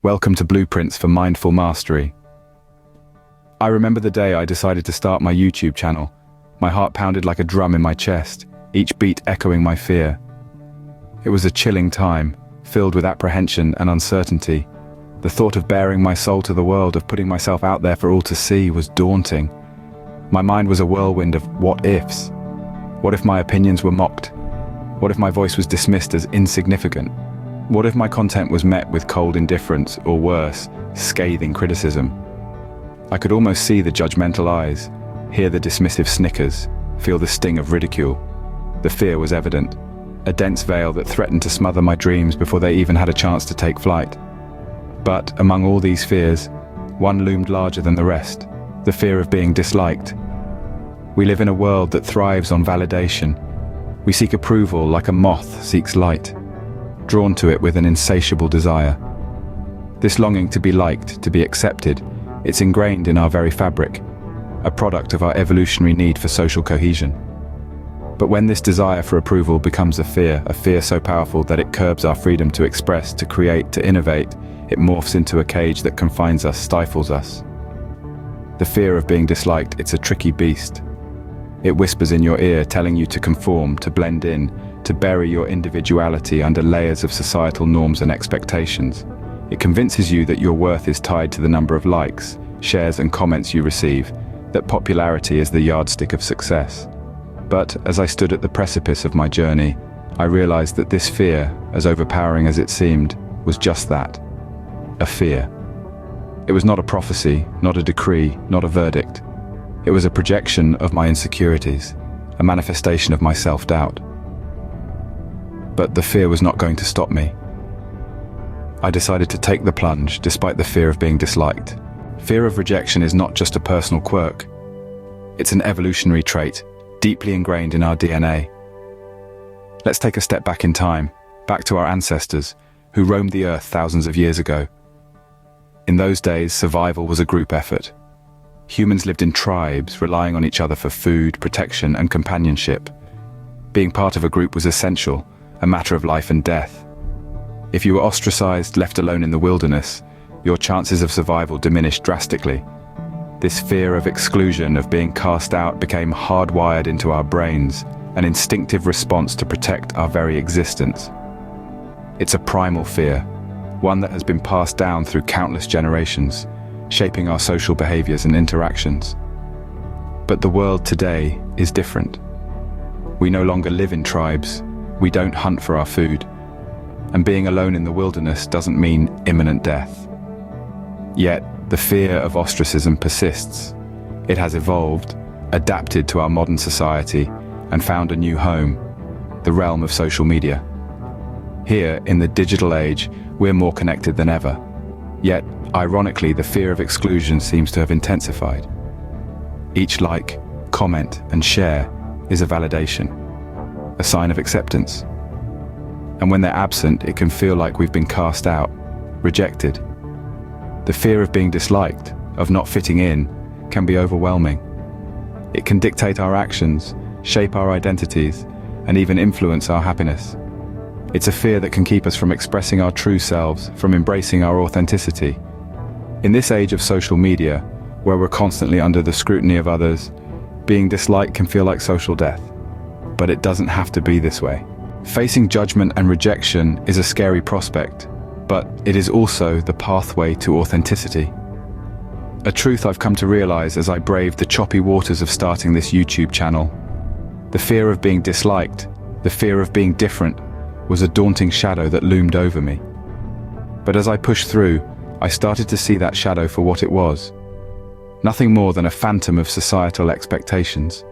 Welcome to Blueprints for Mindful Mastery. I remember the day I decided to start my YouTube channel. My heart pounded like a drum in my chest, each beat echoing my fear. It was a chilling time, filled with apprehension and uncertainty. The thought of baring my soul to the world, of putting myself out there for all to see, was daunting. My mind was a whirlwind of what-ifs. What if my opinions were mocked? What if my voice was dismissed as insignificant? What if my content was met with cold indifference, or worse, scathing criticism? I could almost see the judgmental eyes, hear the dismissive snickers, feel the sting of ridicule. The fear was evident, a dense veil that threatened to smother my dreams before they even had a chance to take flight. But among all these fears, one loomed larger than the rest, the fear of being disliked. We live in a world that thrives on validation. We seek approval like a moth seeks light, drawn to it with an insatiable desire. This longing to be liked, to be accepted, it's ingrained in our very fabric, a product of our evolutionary need for social cohesion. But when this desire for approval becomes a fear so powerful that it curbs our freedom to express, to create, to innovate, it morphs into a cage that confines us, stifles us. The fear of being disliked, it's a tricky beast. It whispers in your ear, telling you to conform, to blend in, to bury your individuality under layers of societal norms and expectations. It convinces you that your worth is tied to the number of likes, shares and comments you receive, that popularity is the yardstick of success. But as I stood at the precipice of my journey, I realized that this fear, as overpowering as it seemed, was just that, a fear. It was not a prophecy, not a decree, not a verdict. It was a projection of my insecurities, a manifestation of my self-doubt. But the fear was not going to stop me. I decided to take the plunge despite the fear of being disliked. Fear of rejection is not just a personal quirk. It's an evolutionary trait, deeply ingrained in our DNA. Let's take a step back in time, back to our ancestors, who roamed the earth thousands of years ago. In those days, survival was a group effort. Humans lived in tribes, relying on each other for food, protection, and companionship. Being part of a group was essential, a matter of life and death. If you were ostracized, left alone in the wilderness, your chances of survival diminished drastically. This fear of exclusion, of being cast out, became hardwired into our brains, an instinctive response to protect our very existence. It's a primal fear, one that has been passed down through countless generations, shaping our social behaviors and interactions. But the world today is different. We no longer live in tribes. We don't hunt for our food. And being alone in the wilderness doesn't mean imminent death. Yet, the fear of ostracism persists. It has evolved, adapted to our modern society, and found a new home, the realm of social media. Here, in the digital age, we're more connected than ever. Yet, ironically, the fear of exclusion seems to have intensified. Each like, comment, and share is a validation, a sign of acceptance. And when they're absent, it can feel like we've been cast out, rejected. The fear of being disliked, of not fitting in, can be overwhelming. It can dictate our actions, shape our identities, and even influence our happiness. It's a fear that can keep us from expressing our true selves, from embracing our authenticity. In this age of social media, where we're constantly under the scrutiny of others, being disliked can feel like social death. But it doesn't have to be this way. Facing judgment and rejection is a scary prospect, but it is also the pathway to authenticity. A truth I've come to realize as I braved the choppy waters of starting this YouTube channel. The fear of being disliked, the fear of being different, was a daunting shadow that loomed over me. But as I pushed through, I started to see that shadow for what it was. Nothing more than a phantom of societal expectations.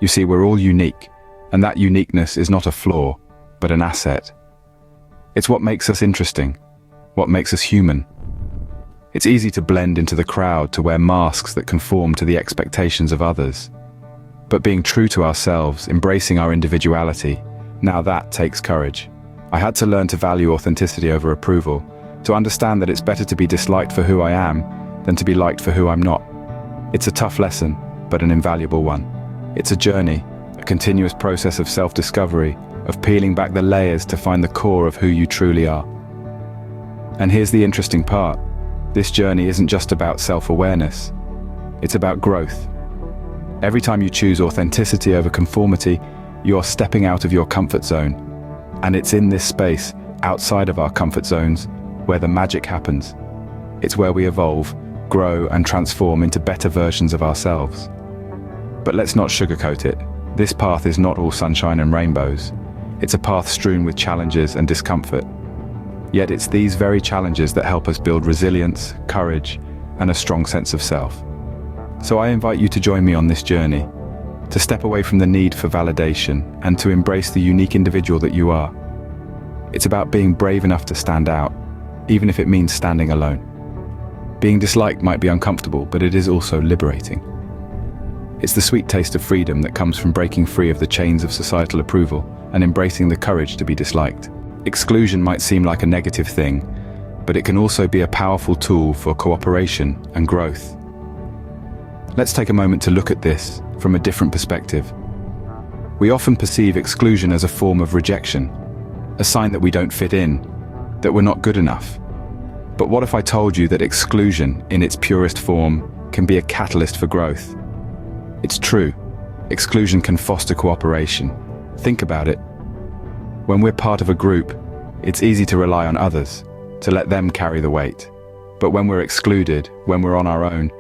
You see, we're all unique, and that uniqueness is not a flaw, but an asset. It's what makes us interesting, what makes us human. It's easy to blend into the crowd, to wear masks that conform to the expectations of others. But being true to ourselves, embracing our individuality, now that takes courage. I had to learn to value authenticity over approval, to understand that it's better to be disliked for who I am than to be liked for who I'm not. It's a tough lesson, but an invaluable one. It's a journey, a continuous process of self-discovery, of peeling back the layers to find the core of who you truly are. And here's the interesting part. This journey isn't just about self-awareness. It's about growth. Every time you choose authenticity over conformity, you're stepping out of your comfort zone. And it's in this space, outside of our comfort zones, where the magic happens. It's where we evolve, grow, and transform into better versions of ourselves. But let's not sugarcoat it. This path is not all sunshine and rainbows. It's a path strewn with challenges and discomfort. Yet it's these very challenges that help us build resilience, courage, and a strong sense of self. So I invite you to join me on this journey, to step away from the need for validation and to embrace the unique individual that you are. It's about being brave enough to stand out, even if it means standing alone. Being disliked might be uncomfortable, but it is also liberating. It's the sweet taste of freedom that comes from breaking free of the chains of societal approval and embracing the courage to be disliked. Exclusion might seem like a negative thing, but it can also be a powerful tool for cooperation and growth. Let's take a moment to look at this from a different perspective. We often perceive exclusion as a form of rejection, a sign that we don't fit in, that we're not good enough. But what if I told you that exclusion, in its purest form, can be a catalyst for growth? It's true. Exclusion can foster cooperation. Think about it. When we're part of a group, it's easy to rely on others, to let them carry the weight. But when we're excluded, when we're on our own,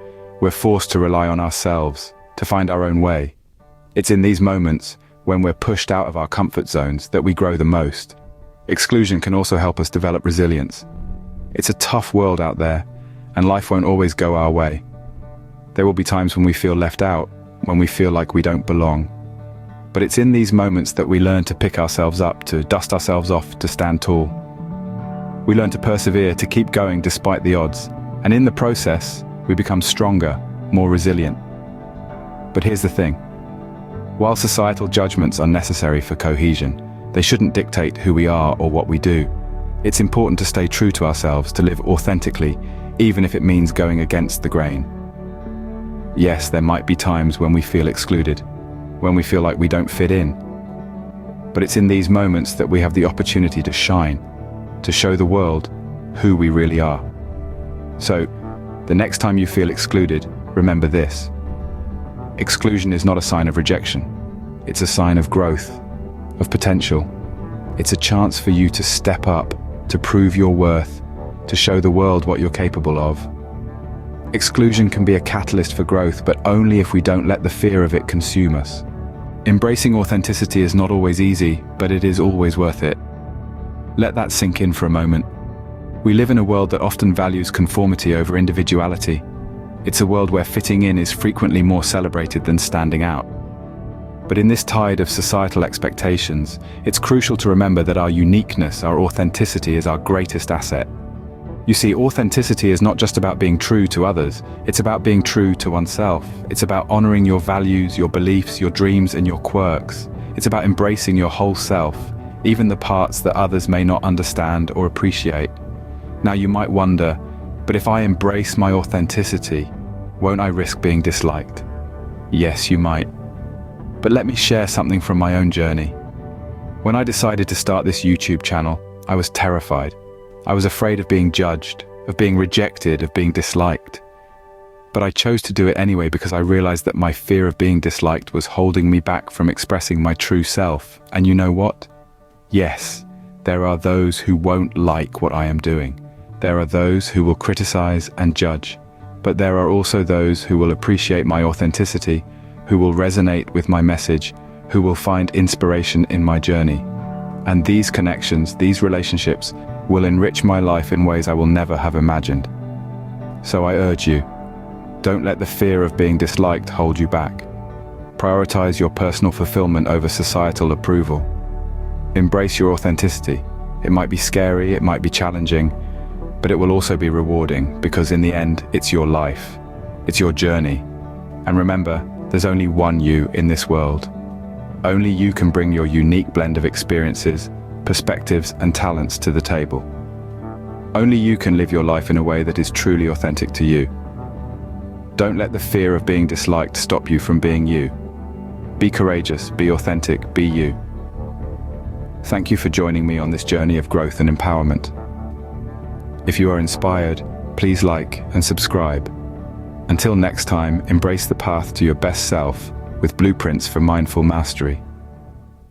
we're forced to rely on ourselves, to find our own way. It's in these moments, when we're pushed out of our comfort zones, that we grow the most. Exclusion can also help us develop resilience. It's a tough world out there, and life won't always go our way. There will be times when we feel left out, when we feel like we don't belong. But it's in these moments that we learn to pick ourselves up, to dust ourselves off, to stand tall. We learn to persevere, to keep going despite the odds, and in the process, we become stronger, more resilient. But here's the thing. While societal judgments are necessary for cohesion, they shouldn't dictate who we are or what we do. It's important to stay true to ourselves, to live authentically, even if it means going against the grain. Yes, there might be times when we feel excluded, when we feel like we don't fit in. But it's in these moments that we have the opportunity to shine, to show the world who we really are. So, the next time you feel excluded, remember this. Exclusion is not a sign of rejection. It's a sign of growth, of potential. It's a chance for you to step up, to prove your worth, to show the world what you're capable of. Exclusion can be a catalyst for growth, but only if we don't let the fear of it consume us. Embracing authenticity is not always easy, but it is always worth it. Let that sink in for a moment. We live in a world that often values conformity over individuality. It's a world where fitting in is frequently more celebrated than standing out. But in this tide of societal expectations, it's crucial to remember that our uniqueness, our authenticity, is our greatest asset. You see, authenticity is not just about being true to others, it's about being true to oneself. It's about honoring your values, your beliefs, your dreams, and your quirks. It's about embracing your whole self, even the parts that others may not understand or appreciate. Now you might wonder, but if I embrace my authenticity, won't I risk being disliked? Yes, you might. But let me share something from my own journey. When I decided to start this YouTube channel, I was terrified. I was afraid of being judged, of being rejected, of being disliked. But I chose to do it anyway because I realized that my fear of being disliked was holding me back from expressing my true self. And you know what? Yes, there are those who won't like what I am doing. There are those who will criticize and judge. But there are also those who will appreciate my authenticity, who will resonate with my message, who will find inspiration in my journey. And these connections, these relationships, will enrich my life in ways I will never have imagined. So I urge you, don't let the fear of being disliked hold you back. Prioritize your personal fulfillment over societal approval. Embrace your authenticity. It might be scary, it might be challenging, but it will also be rewarding because in the end, it's your life. It's your journey. And remember, there's only one you in this world. Only you can bring your unique blend of experiences, perspectives, and talents to the table. Only you can live your life in a way that is truly authentic to you. Don't let the fear of being disliked stop you from being you. Be courageous, be authentic, be you. Thank you for joining me on this journey of growth and empowerment. If you are inspired, please like and subscribe. Until next time, embrace the path to your best self with blueprints for mindful mastery.